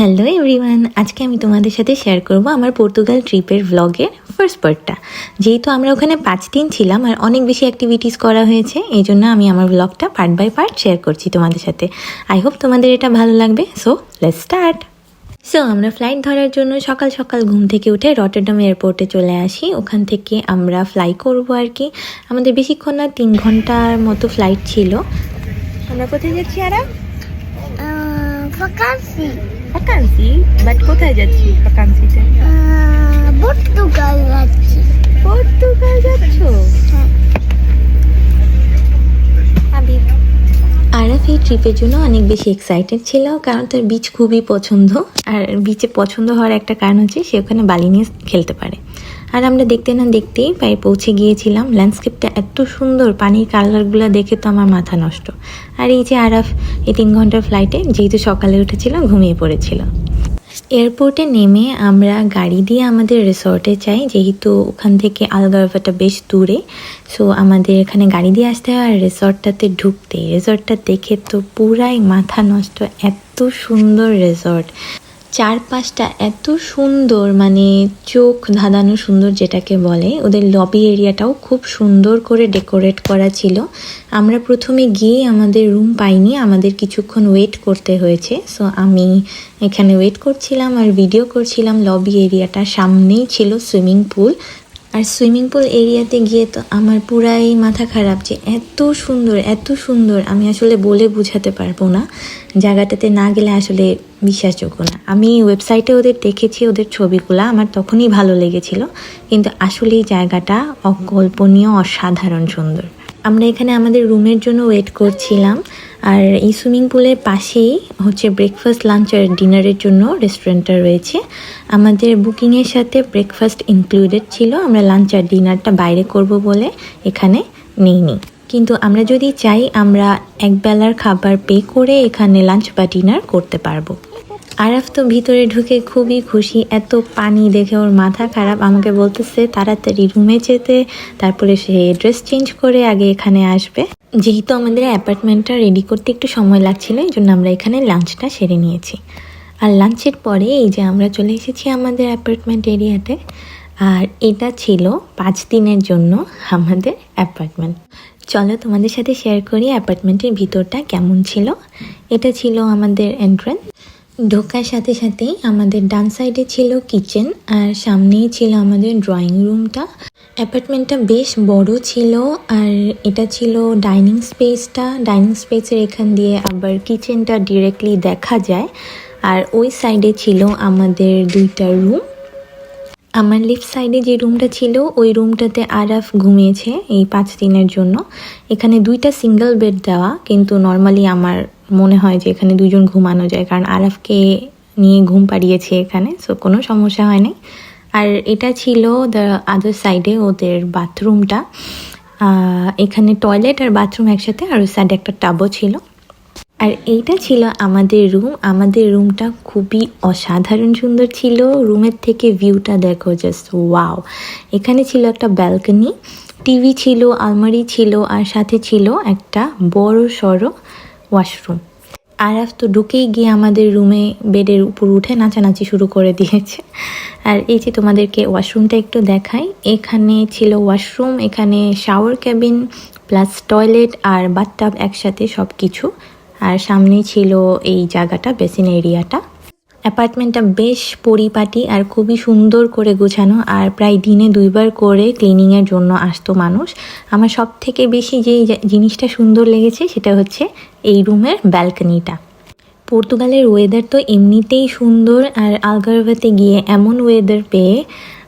Hello everyone, আজকে আমি তোমাদের সাথে শেয়ার করব আমার পর্তুগাল ট্রিপের ভ্লগের ফার্স্ট পার্টটা। যেহেতু আমরা ওখানে 5 দিন ছিলাম আর অনেক বেশি অ্যাক্টিভিটিস করা হয়েছে, এই জন্য আমি আমার ভ্লগটা পার্ট বাই পার্ট শেয়ার করছি তোমাদের সাথে। আই হোপ তোমাদের এটা ভালো লাগবে। So let's start. আমরা ফ্লাইট ধরার জন্য সকাল সকাল ঘুম থেকে উঠে রটারডাম এয়ারপোর্টে চলে আসি। ওখান থেকে আমরা ফ্লাই করব আর কি। আমাদের বেশিক্ষণ না, 3 ঘন্টার মতো ফ্লাইট ছিল। আমরা কোথায় যাচ্ছি আরা? ভ্যাকান্সি? বাট কোথায় যাচ্ছি ভ্যাকান্সিতে? পর্তুগাল যাচ্ছি। পর্তুগাল যাচ্ছ? আরাফ এই ট্রিপের জন্য অনেক বেশি এক্সাইটেড ছিল, কারণ তার বিচ খুবই পছন্দ। আর বিচে পছন্দ হওয়ার একটা কারণ হচ্ছে সে ওখানে বালি নিয়ে খেলতে পারে। আর আমরা দেখতে না দেখতেই প্রায় পৌঁছে গিয়েছিলাম। ল্যান্ডস্কেপটা এত সুন্দর, পানির কালারগুলো দেখে তো আমার মাথা নষ্ট। আর এই যে আরাফ এই 3 ঘন্টার ফ্লাইটে যেহেতু সকালে উঠেছিল, ঘুমিয়ে পড়েছিল। এয়ারপোর্টে নেমে আমরা গাড়ি দিয়ে আমাদের রিসর্টে যাই, যেহেতু ওখান থেকে আলগারভাটা বেশ দূরে। সো আমাদের এখানে গাড়ি দিয়ে আসতে হয়। আর রিসর্টটাতে রিসর্টটা দেখে তো পুরাই মাথা নষ্ট। এত সুন্দর রিসর্ট, চারপাশটা এত সুন্দর, মানে চোখ ধাঁধানো সুন্দর যেটাকে বলে। ওদের লবি এরিয়াটাও খুব সুন্দর করে ডেকোরেট করা ছিল। আমরা প্রথমে গিয়ে আমাদের রুম পাইনি, আমাদের কিছুক্ষণ ওয়েট করতে হয়েছে। সো আমি এখানে ওয়েট করছিলাম আর ভিডিও করছিলাম। লবি এরিয়াটার সামনেই ছিল সুইমিং পুল। আর সুইমিং পুল এরিয়াতে গিয়ে তো আমার পুরাই মাথা খারাপ, যে এত সুন্দর আমি আসলে বলে বোঝাতে পারবো না। জায়গাটাতে না গেলে আসলে বিশ্বাসযোগ্য না। আমি ওয়েবসাইটে ওদের দেখেছি, ওদের ছবিগুলো আমার তখনই ভালো লেগেছিল, কিন্তু আসলেই জায়গাটা অকল্পনীয়, অসাধারণ সুন্দর। আমরা এখানে আমাদের রুমের জন্য ওয়েট করছিলাম। আর এই সুইমিং পুলের পাশেই হচ্ছে ব্রেকফাস্ট, লাঞ্চ আর ডিনারের জন্য রেস্টুরেন্টটা রয়েছে। আমাদের বুকিংয়ের সাথে ব্রেকফাস্ট ইনক্লুডেড ছিল। আমরা লাঞ্চ আর ডিনারটা বাইরে করব বলে এখানে নিইনি, কিন্তু আমরা যদি চাই আমরা একবেলার খাবার পে করে এখানে লাঞ্চ বা ডিনার করতে পারবো। আরাফ তো ভিতরে ঢুকে খুবই খুশি। এত পানি দেখে ওর মাথা খারাপ, আমাকে বলতেছে তাড়াতাড়ি রুমে যেতে, তারপরে সে ড্রেস চেঞ্জ করে আগে এখানে আসবে। যেহেতু আমাদের অ্যাপার্টমেন্টটা রেডি করতে একটু সময় লাগছিল, এই জন্য আমরা এখানে লাঞ্চটা সেরে নিয়েছি। আর লাঞ্চের পরে এই যে আমরা চলে এসেছি আমাদের অ্যাপার্টমেন্ট এরিয়াতে। আর এটা ছিল 5 দিনের জন্য আমাদের অ্যাপার্টমেন্ট। চলো তোমাদের সাথে শেয়ার করি অ্যাপার্টমেন্টের ভিতরটা কেমন ছিল। এটা ছিল আমাদের এন্ট্রান্স। ঢোকার সাথে সাথেই আমাদের ডান সাইডে ছিল কিচেন আর সামনেই ছিল আমাদের ড্রয়িং রুমটা। অ্যাপার্টমেন্টটা বেশ বড় ছিল। আর এটা ছিল ডাইনিং স্পেসের এখান দিয়ে আবার কিচেনটা ডিরেক্টলি দেখা যায়। আর ওই সাইডে ছিল আমাদের 2টা রুম। আমার লেফট সাইডে যে রুমটা ছিল ওই রুমটাতে আরাফ ঘুমিয়েছে এই 5 দিনের জন্য। এখানে 2টা সিঙ্গেল বেড দেওয়া, কিন্তু নর্মালি আমার মনে হয় যে এখানে 2 জন ঘুমানো যায়, কারণ আরাফকে নিয়ে ঘুম পাড়িয়েছে এখানে। সো কোনো সমস্যা হয়নি। আর এটা ছিল দ্য আদার সাইডে ওদের বাথরুমটা। এখানে টয়লেট আর বাথরুম একসাথে, আর ওই সাইডে একটা টাবও ছিল। আর এইটা ছিল আমাদের রুম। আমাদের রুমটা খুবই অসাধারণ সুন্দর ছিল। রুমের থেকে ভিউটা দেখো, জাস্ট ওয়াও। এখানে ছিল একটা ব্যালকনি, টিভি ছিল, আলমারি ছিল, আর সাথে ছিল একটা বড় সড়ো ওয়াশরুম। আরাফ তো ঢুকেই গিয়ে আমাদের রুমে বেডের উপর উঠে নাচানাচি শুরু করে দিয়েছে। আর এই যে তোমাদেরকে ওয়াশরুমটা একটু দেখাই। এখানে ছিল ওয়াশরুম, এখানে শাওয়ার ক্যাবিন প্লাস টয়লেট আর বাথটাব একসাথে সব কিছু। আর সামনে ছিল এই জায়গাটা, বেসিন এরিয়াটা। অ্যাপার্টমেন্টটা বেশ পরিপাটি আর খুবই সুন্দর করে গোছানো। আর প্রায় দিনে 2 বার করে ক্লিনিংয়ের জন্য আসতো মানুষ। আমার সব থেকে বেশি যে জিনিসটা সুন্দর লেগেছে সেটা হচ্ছে এই রুমের ব্যালকনিটা। পর্তুগালের ওয়েদার তো এমনিতেই সুন্দর, আর আলগারভাতে গিয়ে এমন ওয়েদার পেয়ে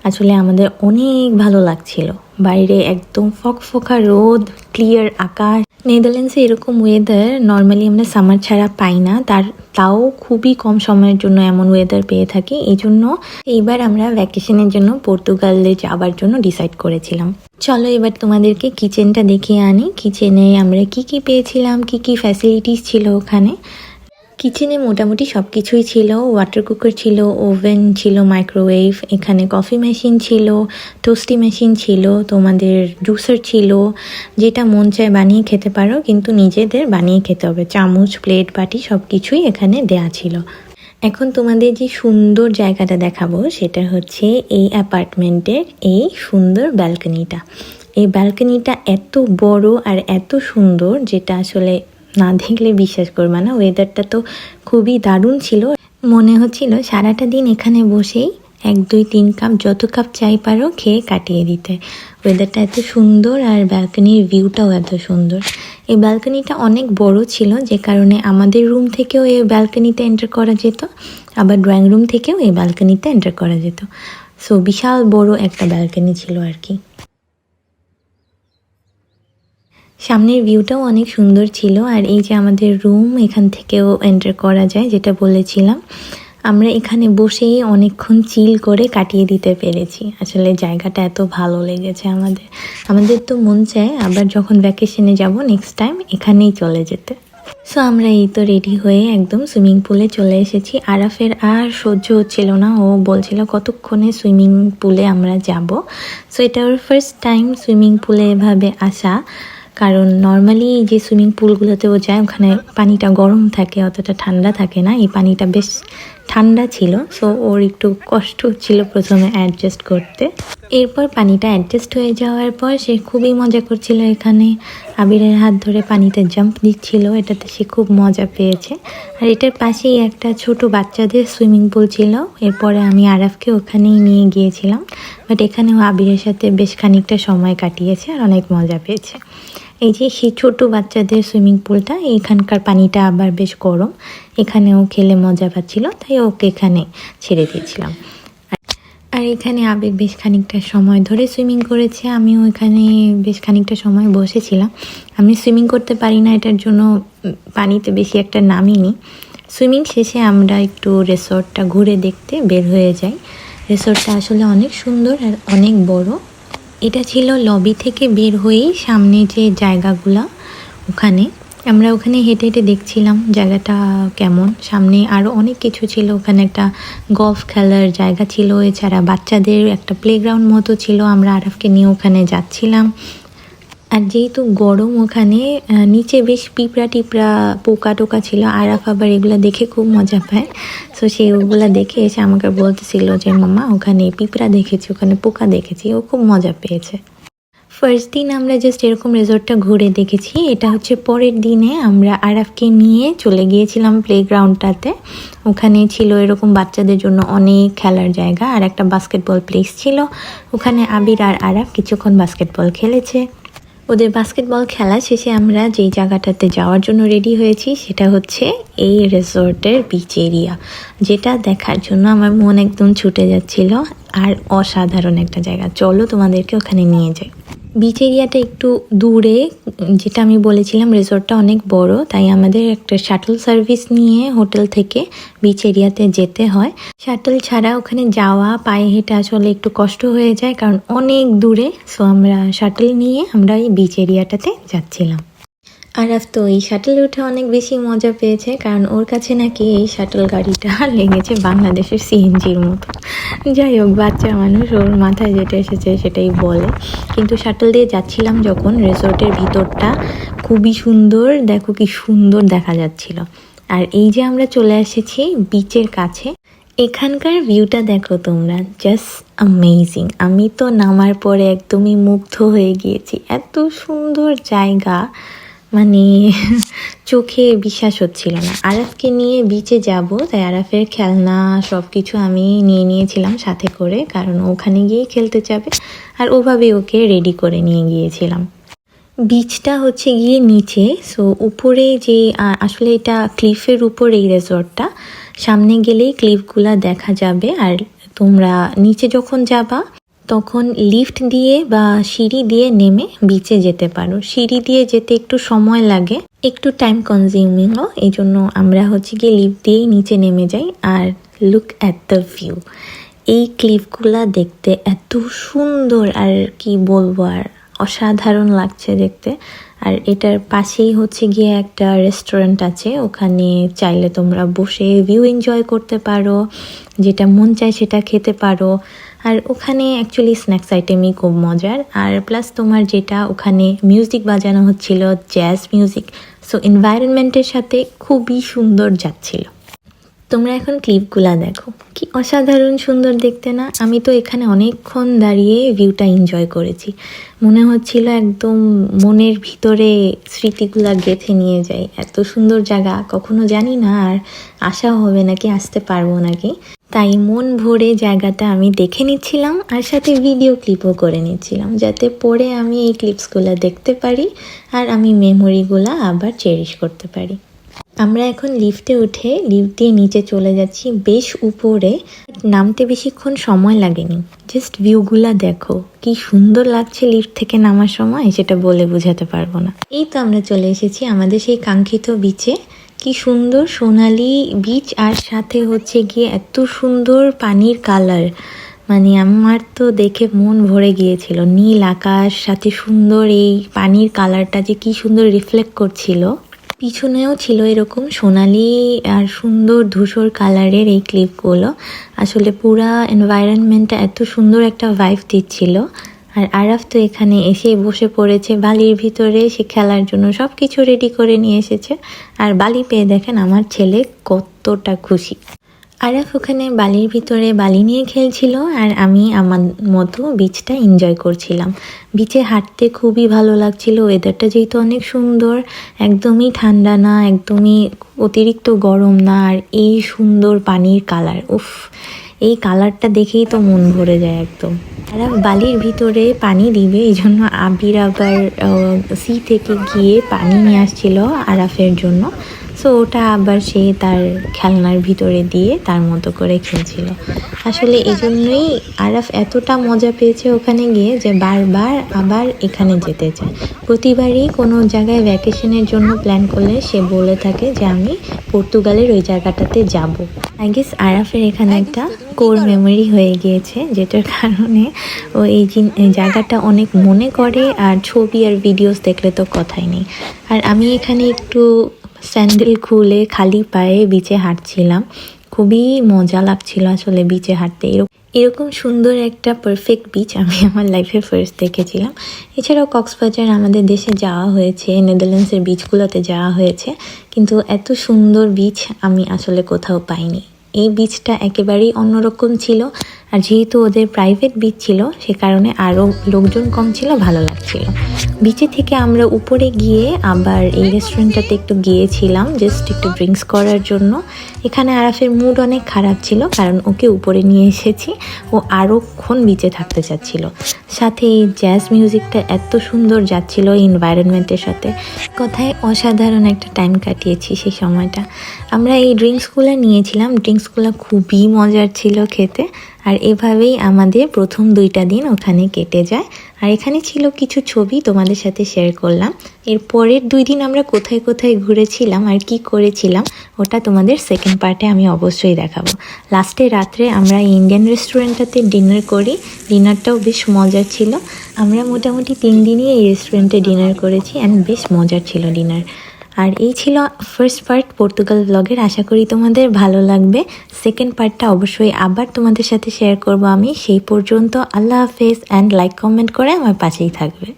আসলে আমাদের অনেক ভালো লাগছিল। বাইরে একদম ফকফকা রোদ, ক্লিয়ার আকাশ। নেদারল্যান্ডসে এরকম ওয়েদার নর্মালি আমরা সামার ছাড়া পাই না, তাও খুবই কম সময়ের জন্য এমন ওয়েদার পেয়ে থাকি। এই জন্য এইবার আমরা ভ্যাকেশনের জন্য পর্তুগালে যাবার জন্য ডিসাইড করেছিলাম। চলো এবার তোমাদেরকে কিচেনটা দেখিয়ে আনি। কিচেনে আমরা কি পেয়েছিলাম, কি ফ্যাসিলিটিস ছিল ওখানে। কিচেনে মোটামুটি সব কিছুই ছিল। ওয়াটার কুকার ছিল, ওভেন ছিল, মাইক্রোওয়েভ, এখানে কফি মেশিন ছিল, টোস্টি মেশিন ছিল, তোমাদের জুসার ছিল। যেটা মন চায় বানিয়ে খেতে পারো, কিন্তু নিজেদের বানিয়ে খেতে হবে। চামচ, প্লেট, বাটি সব কিছুই এখানে দেয়া ছিল। এখন তোমাদের যে সুন্দর জায়গাটা দেখাবো সেটা হচ্ছে এই অ্যাপার্টমেন্টের এই সুন্দর ব্যালকনিটা। এই ব্যালকনিটা এত বড় আর এত সুন্দর যেটা আসলে না দেখলে বিশ্বাস করবে না। ওয়েদারটা তো খুবই দারুণ ছিল, মনে হচ্ছিল সারাটা দিন এখানে বসেই 1 2 3 কাপ যত কাপ চাই পারো খেয়ে কাটিয়ে দিতে। ওয়েদারটা এত সুন্দর আর ব্যালকনির ভিউটাও এত সুন্দর। এই ব্যালকনিটা অনেক বড় ছিল, যে কারণে আমাদের রুম থেকেও এই ব্যালকনিতে এন্টার করা যেত, আবার ড্রয়িং রুম থেকেও এই ব্যালকনিতে এন্টার করা যেত। সো বিশাল বড় একটা ব্যালকনি ছিল আর কি। সামনের ভিউটাও অনেক সুন্দর ছিল। আর এই যে আমাদের রুম, এখান থেকেও এন্টার করা যায়, যেটা বলেছিলাম। আমরা এখানে বসেই অনেকক্ষণ চিল করে কাটিয়ে দিতে পেরেছি। আসলে জায়গাটা এত ভালো লেগেছে আমাদের তো মন চায় আবার যখন ভ্যাকেশনে যাব নেক্সট টাইম এখানেই চলে যেতে। সো আমরা এই তো রেডি হয়ে একদম সুইমিং পুলে চলে এসেছি। আরাফের আর সহ্য হচ্ছিল না, ও বলছিল কতক্ষণে সুইমিং পুলে আমরা যাব। সো এটা ওর ফার্স্ট টাইম সুইমিং পুলে এভাবে আসা, কারণ নর্মালি যে সুইমিং পুলগুলোতেও যায় ওখানে পানিটা গরম থাকে, অতটা ঠান্ডা থাকে না। এই পানিটা বেশ ঠান্ডা ছিল, সো ওর একটু কষ্ট হচ্ছিল প্রথমে অ্যাডজাস্ট করতে। এরপর পানিটা অ্যাডজাস্ট হয়ে যাওয়ার পর সে খুবই মজা করছিল এখানে। আবিরের হাত ধরে পানিতে জাম্প দিচ্ছিল, এটাতে সে খুব মজা পেয়েছে। আর এটার পাশেই একটা ছোট বাচ্চাদের সুইমিং পুল ছিল। এরপরে আমি আরাফকে ওখানেই নিয়ে গিয়েছিলাম, বাট এখানেও আবিরের সাথে বেশ খানিকটা সময় কাটিয়েছে আর অনেক মজা পেয়েছে। এই যে সেই ছোটো বাচ্চাদের সুইমিং পুলটা, এখানকার পানিটা আবার বেশ গরম, এখানেও খেলে মজা পাচ্ছিল, তাই ওকে এখানে ছেড়ে দিয়েছিলাম। আর এখানে আবেগ বেশ খানিকটা সময় ধরে সুইমিং করেছে, আমিও এখানে বেশ খানিকটা সময় বসেছিলাম। আমি সুইমিং করতে পারি না, এটার জন্য পানিতে বেশি একটা নামিনি। সুইমিং শেষে আমরা একটু রিসর্টটা ঘুরে দেখতে বের হয়ে যাই। রিসর্টটা আসলে অনেক সুন্দর আর অনেক বড়। এটা ছিল লবি থেকে বের হয়েই সামনে যে জায়গাগুলো, আমরা ওখানে হেঁটে হেঁটে দেখছিলাম জায়গাটা কেমন। সামনে আরও অনেক কিছু ছিল, ওখানে একটা গলফ খেলার জায়গা ছিল, এছাড়া বাচ্চাদের একটা প্লেগ্রাউন্ড মতো ছিল। আমরা আরাফকে নিয়ে ওখানে যাচ্ছিলাম। আর যেহেতু গরম ওখানে নিচে বেশ পিঁপড়া টিপড়া পোকা টোকা ছিল, আরাফ আবার এগুলো দেখে খুব মজা পায়। সো সে ওগুলো দেখে এসে আমাকে বলতেছিল যে মামা ওখানে পিঁপড়া দেখেছি, ওখানে পোকা দেখেছি, ও খুব মজা পেয়েছে। ফার্স্ট দিন আমরা জাস্ট এরকম রিসর্টটা ঘুরে দেখেছি। এটা হচ্ছে পরের দিনে আমরা আরাফকে নিয়ে চলে গিয়েছিলাম প্লেগ্রাউন্ডটাতে। ওখানে ছিল এরকম বাচ্চাদের জন্য অনেক খেলার জায়গা, আর একটা বাস্কেটবল প্লেস ছিল। ওখানে আবির আর আরাফ কিছুক্ষণ বাস্কেটবল খেলেছে। ওদের বাস্কেটবল খেলা শেষে আমরা যেই জায়গাটাতে যাওয়ার জন্য রেডি হয়েছি সেটা হচ্ছে এই রিসর্টের বিচ এরিয়া, যেটা দেখার জন্য আমার মন একদম ছুটে যাচ্ছিল। আর অসাধারণ একটা জায়গা, চলো তোমাদেরকে ওখানে নিয়ে যাই। বিচ এরিয়াটা একটু দূরে, যেটা আমি বলেছিলাম রিসর্টটা অনেক বড়, তাই আমাদের একটা শাটল সার্ভিস নিয়ে হোটেল থেকে বিচ এরিয়াতে যেতে হয়। শাটল ছাড়া ওখানে যাওয়া পায়ে হেঁটে আসলে একটু কষ্ট হয়ে যায়, কারণ অনেক দূরে। সো আমরা শাটল নিয়ে আমরা এই বিচ এরিয়াটাতে যাচ্ছিলাম। আরাফ তো এই শাটলে উঠে অনেক বেশি মজা পেয়েছে, কারণ ওর কাছে নাকি এই শাটল গাড়িটা লেগেছে বাংলাদেশের সিএনজির মতো। যাই হোক, বাচ্চা মানুষ, ওর মাথায় যেটা এসেছে সেটাই বলে। কিন্তু শাটল দিয়ে যাচ্ছিলাম যখন, রিসোর্টের ভিতরটা খুবই সুন্দর, দেখো কি সুন্দর দেখা যাচ্ছিল। আর এই যে আমরা চলে এসেছি বিচের কাছে, এখানকার ভিউটা দেখো তোমরা, জাস্ট অ্যামেজিং। আমি তো নামার পরে একদমই মুগ্ধ হয়ে গিয়েছি, এত সুন্দর জায়গা, মানে চোখে বিশ্বাস হচ্ছিল না। আরাফকে নিয়ে বিচে যাব, তাই আরাফের খেলনা সব কিছু আমি নিয়ে নিয়েছিলাম সাথে করে, কারণ ওখানে গিয়েই খেলতে যাবে, আর ওভাবে ওকে রেডি করে নিয়ে গিয়েছিলাম। বিচটা হচ্ছে গিয়ে নিচে, সো উপরে যে আসলে এটা ক্লিফের উপর এই রিসর্টটা, সামনে গেলেই ক্লিফগুলা দেখা যাবে। আর তোমরা নিচে যখন যাবা তখন লিফট দিয়ে বা সিঁড়ি দিয়ে নেমে বিচে যেতে পারো। সিঁড়ি দিয়ে যেতে একটু সময় লাগে, একটু টাইম কনজিউমিংও, এই জন্য আমরা হচ্ছে গিয়ে লিফট দিয়েই নিচে নেমে যাই। আর লুক অ্যাট দ্য ভিউ, এই ক্লিফগুলা দেখতে এত সুন্দর, আর কি বলবো, আর অসাধারণ লাগছে দেখতে। আর এটার পাশেই হচ্ছে গিয়ে একটা রেস্টুরেন্ট আছে, ওখানে চাইলে তোমরা বসে ভিউ এনজয় করতে পারো, যেটা মন চায় সেটা খেতে পারো। আর ওখানে অ্যাকচুয়ালি স্ন্যাক্স আইটেমই খুব মজার, আর প্লাস তোমার যেটা ওখানে মিউজিক বাজানো হচ্ছিল, জ্যাজ মিউজিক। সো এনভায়রনমেন্টের সাথে খুবই সুন্দর যাচ্ছিল। তোমরা এখন ক্লিপগুলা দেখো, কি অসাধারণ সুন্দর দেখতে না? আমি তো এখানে অনেকক্ষণ দাঁড়িয়ে ভিউটা এনজয় করেছি। মনে হচ্ছিল একদম মনের ভিতরে স্মৃতিগুলা গেঁথে নিয়ে যাই। এত সুন্দর জায়গা, কখনো জানি না আর আসা হবে নাকি, আসতে পারবো নাকি। তাই মন ভরে জায়গাটা আমি দেখে নিচ্ছিলাম আর সাথে ভিডিও ক্লিপও করে নিচ্ছিলাম, যাতে পরে আমি এই ক্লিপসগুলো দেখতে পারি আর আমি মেমোরিগুলো আবার চেরিশ করতে পারি। আমরা এখন লিফটে উঠে লিফট দিয়ে নিচে চলে যাচ্ছি, বেশ উপরে। নামতে বেশিক্ষণ সময় লাগেনি, জাস্ট ভিউগুলা দেখো কি সুন্দর লাগছে লিফট থেকে নামার সময়, সেটা বলে বোঝাতে পারবো না। এই তো আমরা চলে এসেছি আমাদের সেই কাঙ্ক্ষিত বিচে। কি সুন্দর সোনালি বিচ, আর সাথে হচ্ছে গিয়ে এত সুন্দর পানির কালার, মানে আমার তো দেখে মন ভরে গিয়েছিল। নীল আকাশ সাথে সুন্দর এই পানির কালারটা যে কি সুন্দর রিফ্লেক্ট করছিল। পিছনেও ছিল এরকম সোনালি আর সুন্দর ধূসর কালারের এই ক্লিপগুলো। আসলে পুরা এনভায়রনমেন্টটা এত সুন্দর একটা ভাইব দিচ্ছিল। আর আরাফ তো এখানে এসে বসে পড়েছে বালির ভিতরে, সে খেলার জন্য সব কিছু রেডি করে নিয়ে এসেছে। আর বালি পেয়ে দেখেন আমার ছেলে কতটা খুশি। আরাফ ওখানে বালির ভিতরে বালি নিয়ে খেলছিল আর আমি আমার মতো বিচটা এনজয় করছিলাম। বিচে হাঁটতে খুবই ভালো লাগছিল, ওয়েদারটা যেহেতু অনেক সুন্দর, একদমই ঠান্ডা না, একদমই অতিরিক্ত গরম না, আর এই সুন্দর পানির কালার, উফ, এই কালারটা দেখেই তো মন ভরে যায় একদম। আরাফ বালির ভিতরে পানি দিবে, এই জন্য আবির আবার সি থেকে গিয়ে পানি নিয়ে আসছিল আরাফের জন্য। সো ওটা আবার সে তার খেলনার ভিতরে দিয়ে তার মতো করে খেলছিল। আসলে এই জন্যই আরাফ এতটা মজা পেয়েছে ওখানে গিয়ে যে বারবার আবার এখানে যেতে চায়। প্রতিবারই কোনো জায়গায় ভ্যাকেশনের জন্য প্ল্যান করলে সে বলে থাকে যে আমি পর্তুগালের ওই জায়গাটাতে যাব। আই গেস আরাফের এখানে একটা কোর মেমোরি হয়ে গিয়েছে, যেটার কারণে ও এই জায়গাটা অনেক মনে করে, আর ছবি আর ভিডিওস দেখলে তো কথাই নেই। আর আমি এখানে একটু স্যান্ডেল খুলে খালি পায়ে বিচে হাঁটছিলাম, খুবই মজা লাগছিল আসলে বিচে হাঁটতে। এরকম সুন্দর একটা পারফেক্ট বিচ আমি আমার লাইফে ফার্স্ট দেখেছিলাম। এছাড়াও কক্সবাজার আমাদের দেশে যাওয়া হয়েছে, নেদারল্যান্ডসের বিচগুলোতে যাওয়া হয়েছে, কিন্তু এত সুন্দর বিচ আমি আসলে কোথাও পাইনি। এই বিচটা একেবারেই অন্যরকম ছিল, আর যেহেতু ওদের প্রাইভেট বিচ ছিল সে কারণে আরও লোকজন কম ছিল, ভালো লাগছিল। বিচে থেকে আমরা উপরে গিয়ে আবার এই রেস্টুরেন্টটাতে একটু গিয়েছিলাম জাস্ট একটু ড্রিঙ্কস করার জন্য। এখানে আরাফের মুড অনেক খারাপ ছিল, কারণ ওকে উপরে নিয়ে এসেছি, ও আরোক্ষণ বিচে থাকতে চাচ্ছিল। সাথে এই জ্যাজ মিউজিকটা এত সুন্দর যাচ্ছিল এনভায়রনমেন্টের সাথে, কথায় অসাধারণ একটা টাইম কাটিয়েছি সেই সময়টা। আমরা এই ড্রিঙ্কসগুলো নিয়েছিলাম, ড্রিঙ্কসগুলো খুবই মজার ছিল খেতে। আর এভাবেই আমাদের প্রথম 2টা দিন ওখানে কেটে যায়। আর এখানে ছিল কিছু ছবি তোমাদের সাথে শেয়ার করলাম। এর পরের 2 দিন আমরা কোথায় কোথায় ঘুরেছিলাম আর কি করেছিলাম ওটা তোমাদের সেকেন্ড পার্টে আমি অবশ্যই দেখাবো। লাস্টে রাত্রে আমরা ইন্ডিয়ান রেস্টুরেন্টটাতে ডিনার করি, ডিনারটাও বেশ মজার ছিল। আমরা মোটামুটি 3 দিনই এই রেস্টুরেন্টে ডিনার করেছি অ্যান্ড বেশ মজার ছিল ডিনার। আর এই ছিল ফার্স্ট পার্ট পর্তুগাল ব্লগের, আশা করি তোমাদের ভালো লাগবে। সেকেন্ড পার্টটা অবশ্যই আবার তোমাদের সাথে শেয়ার করব আমি। সেই পর্যন্ত আল্লাহ হাফেজ, অ্যান্ড লাইক কমেন্ট করে আমার পাশেই থাকবে।